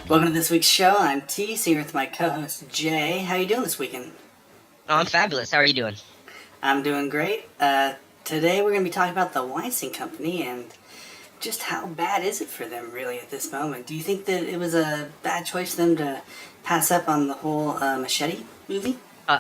Welcome to this week's show. I'm T, here with my co-host Jay. How you doing this weekend? Oh, I'm fabulous. How are you doing? I'm doing great. Today we're going to be talking about the Weinstein Company and just how bad is it for them really at this moment. Do you think that it was a bad choice for them to pass up on the whole Machete movie? Uh,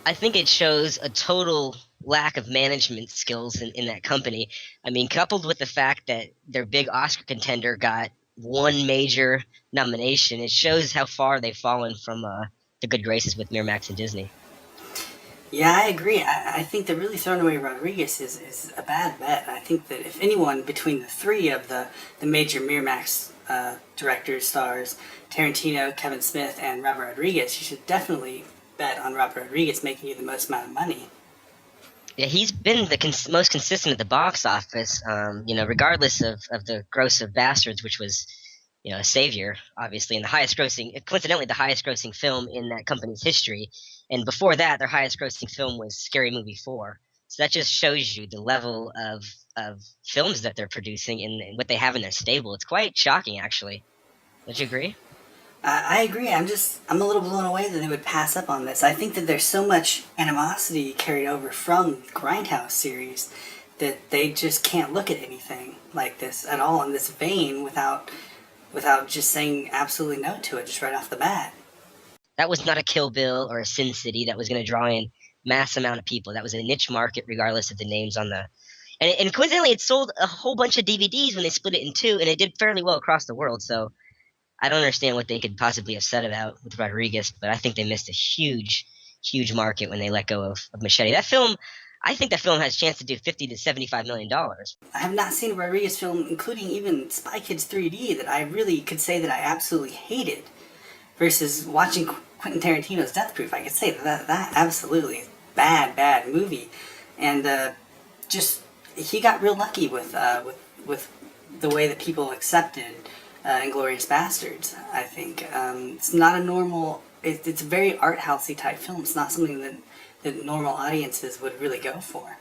I think it shows a total lack of management skills in that company. I mean, coupled with the fact that their big Oscar contender got one major nomination, it shows how far they've fallen from the good graces with Miramax and Disney. Yeah, I agree. I think that really throwing away Rodriguez is a bad bet. I think that if anyone between the three of the major Miramax directors, stars, Tarantino, Kevin Smith, and Robert Rodriguez, you should definitely bet on Robert Rodriguez making you the most amount of money. Yeah, he's been the most consistent at the box office, regardless of the gross of Bastards, which was a savior, obviously, and coincidentally, the highest grossing film in that company's history. And before that, their highest grossing film was Scary Movie 4. So that just shows you the level of films that they're producing and what they have in their stable. It's quite shocking, actually. Don't you agree? I agree. I'm a little blown away that they would pass up on this. I think that there's so much animosity carried over from Grindhouse series that they just can't look at anything like this at all in this vein without just saying absolutely no to it just right off the bat. That was not a Kill Bill or a Sin City that was going to draw in mass amount of people. That was a niche market, regardless of the names on the. And coincidentally, it sold a whole bunch of DVDs when they split it in two, and it did fairly well across the world. So I don't understand what they could possibly have said about with Rodriguez, but I think they missed a huge, huge market when they let go of Machete. I think that film has a chance to do $50 to $75 million. I have not seen a Rodriguez film, including even Spy Kids 3D, that I really could say that I absolutely hated. Versus watching Quentin Tarantino's Death Proof, I could say that absolutely bad movie, and just he got real lucky with the way that people accepted Inglorious Bastards. I think it's not a normal. It's a very art housey type film. It's not something that normal audiences would really go for.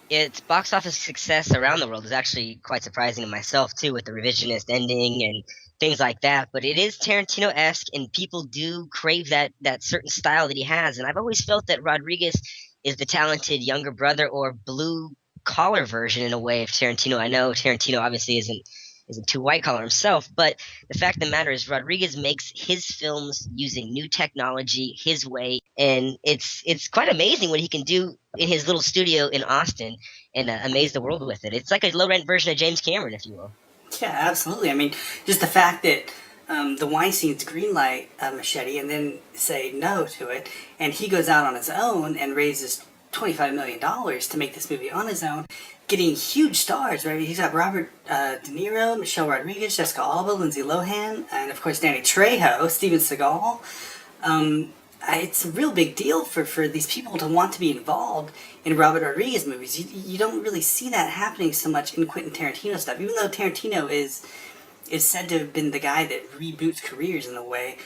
Its box office success around the world is actually quite surprising to myself too, with the revisionist ending and things like that. But it is Tarantino-esque, and people do crave that certain style that he has. And I've always felt that Rodriguez is the talented younger brother or blue collar version in a way of Tarantino. I know Tarantino obviously isn't too white collar himself, but the fact of the matter is Rodriguez makes his films using new technology his way, and it's quite amazing what he can do in his little studio in Austin and amaze the world with it. It's like a low rent version of James Cameron, if you will. Yeah, absolutely. I mean, just the fact that the Weinstein's greenlight Machete and then say no to it, and he goes out on his own and raises $25 million to make this movie on his own, getting huge stars. Right, he's got Robert De Niro, Michelle Rodriguez, Jessica Alba, Lindsay Lohan, and of course Danny Trejo, Steven Seagal. It's a real big deal for these people to want to be involved in Robert Rodriguez movies. You don't really see that happening so much in Quentin Tarantino stuff, even though Tarantino is said to have been the guy that reboots careers in a way,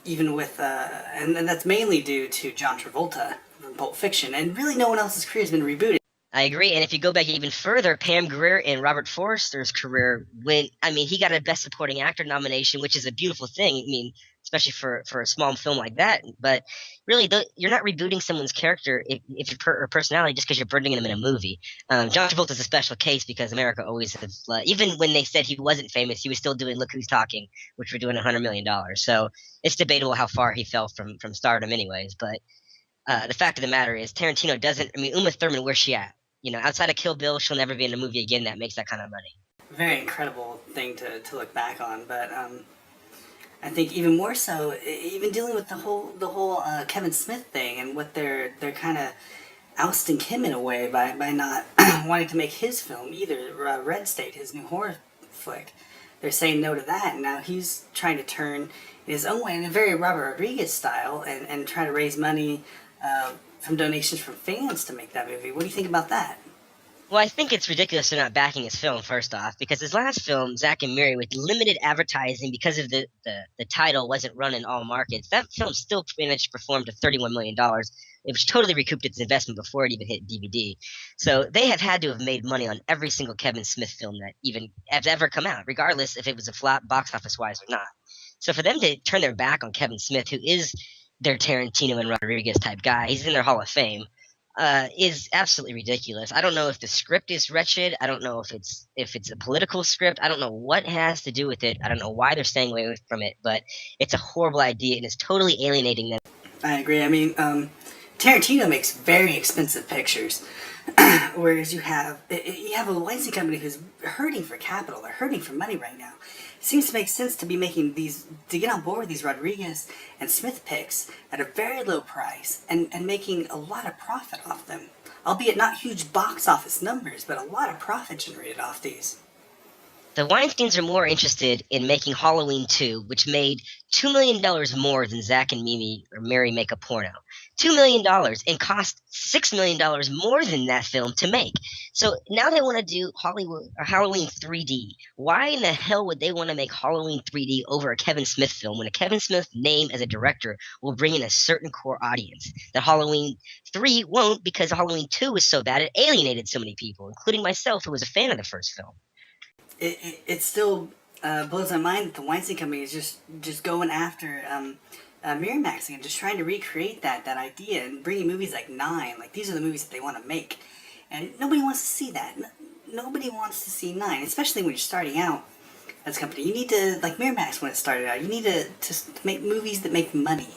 even with and that's mainly due to John Travolta from Pulp Fiction, and really no one else's career has been rebooted. I agree. And if you go back even further, Pam Grier and Robert Forster's career he got a Best Supporting Actor nomination, which is a beautiful thing. I mean, especially for a small film like that. But really, you're not rebooting someone's character if or personality just because you're bringing them in a movie. John Travolta's a special case because America always has, even when they said he wasn't famous, he was still doing Look Who's Talking, which were doing $100 million. So it's debatable how far he fell from stardom anyways. But the fact of the matter is Tarantino doesn't – I mean, Uma Thurman, where's she at? Outside of Kill Bill, she'll never be in a movie again that makes that kind of money. Very incredible thing to look back on, but I think even more so, even dealing with the whole Kevin Smith thing and what they're kind of ousting him in a way by not wanting to make his film either. Red State, his new horror flick, they're saying no to that, and now he's trying to turn in his own way in a very Robert Rodriguez style and try to raise money from donations from fans to make that movie. What do you think about that? Well, I think it's ridiculous they're not backing his film, first off, because his last film, Zack and Miri, with limited advertising because of the title wasn't run in all markets, that film still managed to perform to $31 million, which totally recouped its investment before it even hit DVD. So they have had to have made money on every single Kevin Smith film that even has ever come out, regardless if it was a flop box office-wise or not. So for them to turn their back on Kevin Smith, who is their Tarantino and Rodriguez type guy, he's in their Hall of Fame, is absolutely ridiculous. I don't know if the script is wretched. I don't know if it's a political script. I don't know what has to do with it. I don't know why they're staying away from it, but it's a horrible idea and it's totally alienating them. I agree. I mean, Tarantino makes very expensive pictures, whereas you have a licensing company who's hurting for capital. They're hurting for money right now. It seems to make sense to be making to get on board with these Rodriguez and Smith picks at a very low price and making a lot of profit off them. Albeit not huge box office numbers, but a lot of profit generated off these. The Weinsteins are more interested in making Halloween 2, which made $2 million more than Zack and Mimi or Mary Make a Porno. $2 million and cost $6 million more than that film to make. So now they want to do Halloween 3D. Why in the hell would they want to make Halloween 3D over a Kevin Smith film when a Kevin Smith name as a director will bring in a certain core audience that Halloween 3 won't, because Halloween 2 was so bad it alienated so many people, including myself who was a fan of the first film. It still blows my mind that the Weinstein Company is just going after Miramax and just trying to recreate that idea and bringing movies like Nine. Like, these are the movies that they want to make, and nobody wants to see that. Nobody wants to see Nine, especially when you're starting out as a company. You need to, like Miramax when it started out, you need to make movies that make money.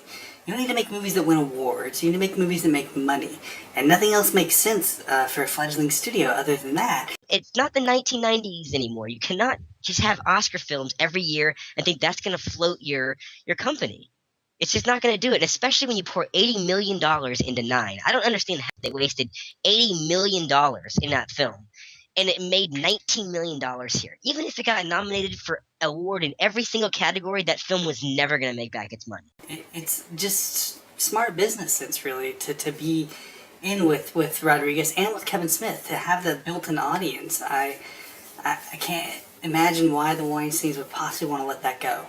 You don't need to make movies that win awards. You need to make movies that make money. And nothing else makes sense for a fledgling studio other than that. It's not the 1990s anymore. You cannot just have Oscar films every year and think that's going to float your company. It's just not going to do it, especially when you pour $80 million into Nine. I don't understand how they wasted $80 million in that film, and it made $19 million here. Even if it got nominated for an award in every single category, that film was never going to make back its money. It's just smart business sense, really, to be in with Rodriguez and with Kevin Smith, to have the built-in audience. I can't imagine why the Weinsteins would possibly want to let that go.